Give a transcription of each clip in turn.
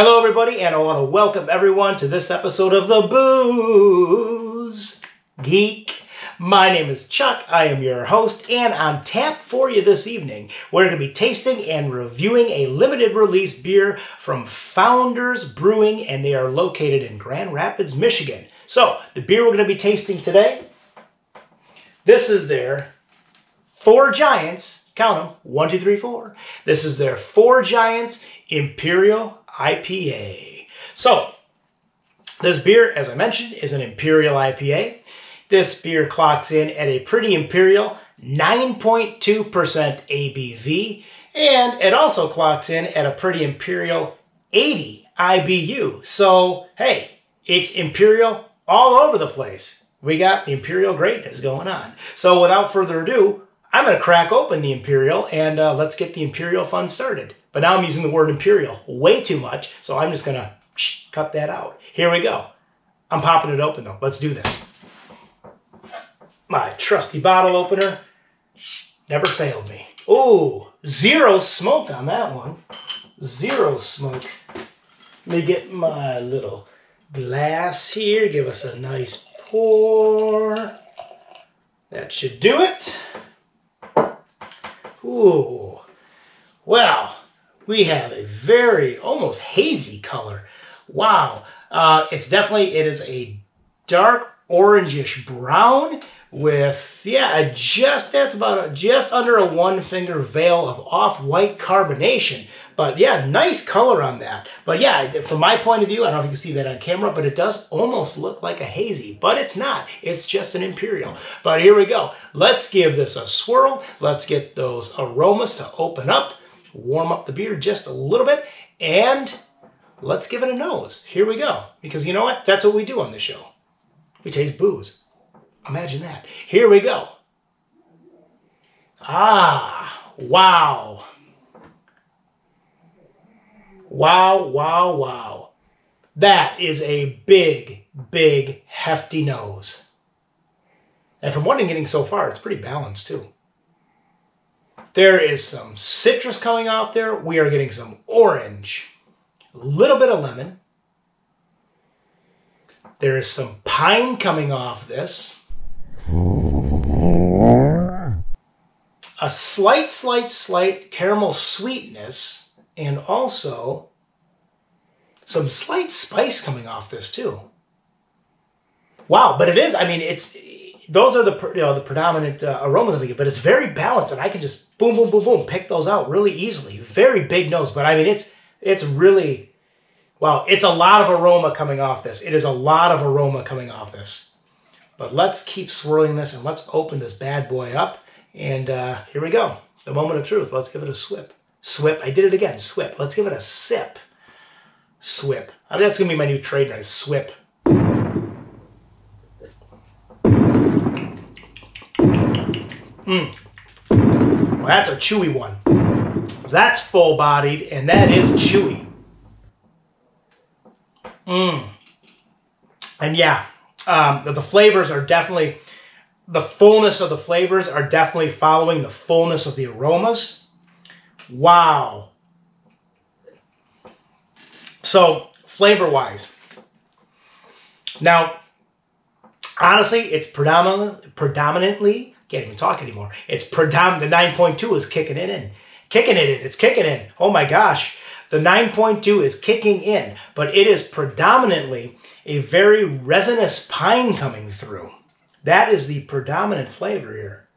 Hello everybody, and I want to welcome everyone to this episode of the Booze Geek. My name is Chuck, I am your host, and on tap for you this evening, we're going to be tasting and reviewing a limited release beer from Founders Brewing, and they are located in Grand Rapids, Michigan. So, the beer we're going to be tasting today, this is their Four Giants, count them, 1, 2, 3, 4. This is their Four Giants Imperial IPA. So, this beer, as I mentioned, is an Imperial IPA. This beer clocks in at a pretty imperial 9.2% ABV, and it also clocks in at a pretty imperial 80 IBU. So, hey, it's imperial all over the place. We got the imperial greatness going on. So, without further ado, I'm going to crack open the imperial and let's get the imperial fun started. But now I'm using the word imperial way too much, so I'm just going to cut that out. Here we go. I'm popping it open, though. Let's do this. My trusty bottle opener never failed me. Ooh, zero smoke on that one. Zero smoke. Let me get my little glass here. Give us a nice pour. That should do it. Ooh. Well, we have a very, almost hazy color. Wow. It is a dark orangish brown with, yeah, that's about just under a one-finger veil of off-white carbonation. But yeah, nice color on that. But yeah, from my point of view, I don't know if you can see that on camera, but it does almost look like a hazy. But it's not. It's just an imperial. But here we go. Let's give this a swirl. Let's get those aromas to open up. Warm up the beer just a little bit, and let's give it a nose. Here we go. Because you know what? That's what we do on this show. We taste booze. Imagine that. Here we go. Ah, wow. Wow, wow, wow. That is a big, big, hefty nose. And from what I'm getting so far, it's pretty balanced too. There is some citrus coming off there. We are getting some orange, a little bit of lemon. There is some pine coming off this. A slight caramel sweetness, and also some slight spice coming off this too. Wow, but it is, I mean, those are the predominant aromas I'm getting, but it's very balanced, and I can just boom, boom, boom, boom, pick those out really easily. Very big nose, but I mean, it's really, wow, it's a lot of aroma coming off this. It is a lot of aroma coming off this. But let's keep swirling this, and let's open this bad boy up, and here we go. The moment of truth. Let's give it a swip. Swip. I did it again. Swip. Let's give it a sip. Swip. I mean, that's going to be my new trademark. Swip. Well, that's a chewy one. That's full-bodied, and that is chewy. And yeah, the flavors are definitely, the fullness of the flavors are definitely following the fullness of the aromas. Wow. So, flavor-wise. Now, honestly, it's predominantly, can't even talk anymore. It's the 9.2 is kicking it in. It's kicking in. Oh my gosh. The 9.2 is kicking in, but it is predominantly a very resinous pine coming through. That is the predominant flavor here.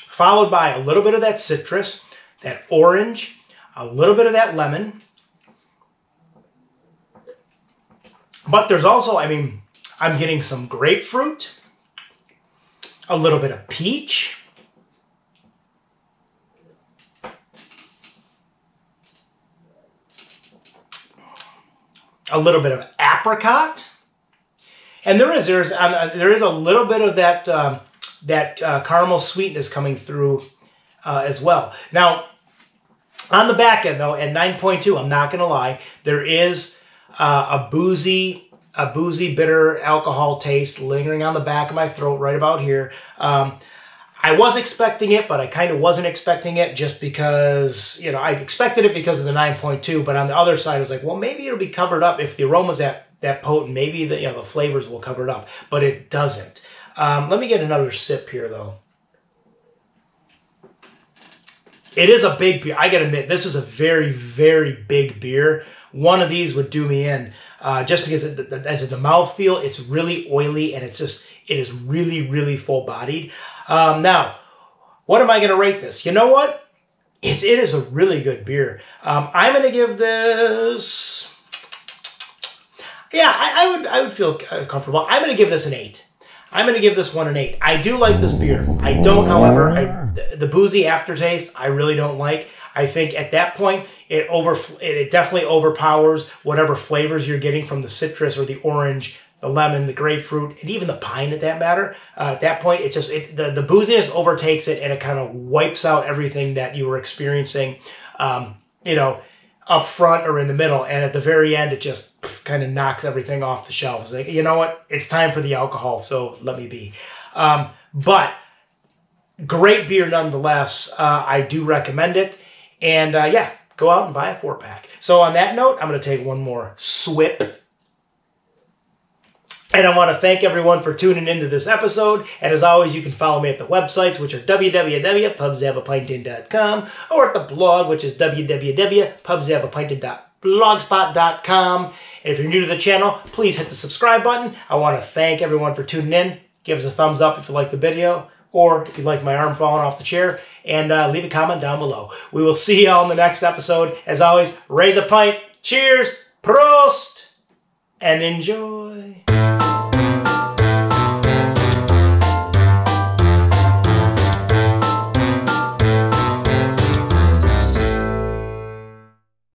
Followed by a little bit of that citrus, that orange, a little bit of that lemon. But there's also, I mean, I'm getting some grapefruit, a little bit of peach, a little bit of apricot, and there is a little bit of that caramel sweetness coming through as well. Now, on the back end though, at 9.2, I'm not gonna lie, there is a boozy bitter alcohol taste lingering on the back of my throat right about here. I was expecting it, but I kind of wasn't expecting it just because, you know, I expected it because of the 9.2, but on the other side, I was like, well, maybe it'll be covered up if the aroma's that potent. Maybe the, you know, the flavors will cover it up, but it doesn't. Let me get another sip here, though. It is a big beer. I gotta admit, this is a very, very big beer. One of these would do me in, just because as the mouthfeel, it's really oily and it is really, really full-bodied. Now, what am I going to rate this? You know what? It is a really good beer. I'm going to give this... Yeah, I would feel comfortable. I'm going to give this an 8. I'm going to give this one an 8. I do like this beer. I don't, however, the boozy aftertaste, I really don't like. I think at that point, it definitely overpowers whatever flavors you're getting from the citrus or the orange, the lemon, the grapefruit, and even the pine at that matter. At that point, it's just the booziness overtakes it, and it kind of wipes out everything that you were experiencing, you know, up front or in the middle. And at the very end, it just kind of knocks everything off the shelf. It's like, you know what? It's time for the alcohol, so let me be. But great beer nonetheless. I do recommend it. And yeah, go out and buy a 4-pack. So on that note, I'm going to take one more swip. And I want to thank everyone for tuning into this episode. And as always, you can follow me at the websites, which are www.pubshavapinted.com, or at the blog, which is www.pubshavapinted.blogspot.com. And if you're new to the channel, please hit the subscribe button. I want to thank everyone for tuning in. Give us a thumbs up if you like the video, or if you like my arm falling off the chair, and leave a comment down below. We will see you all in the next episode. As always, raise a pint, cheers, prost, and enjoy.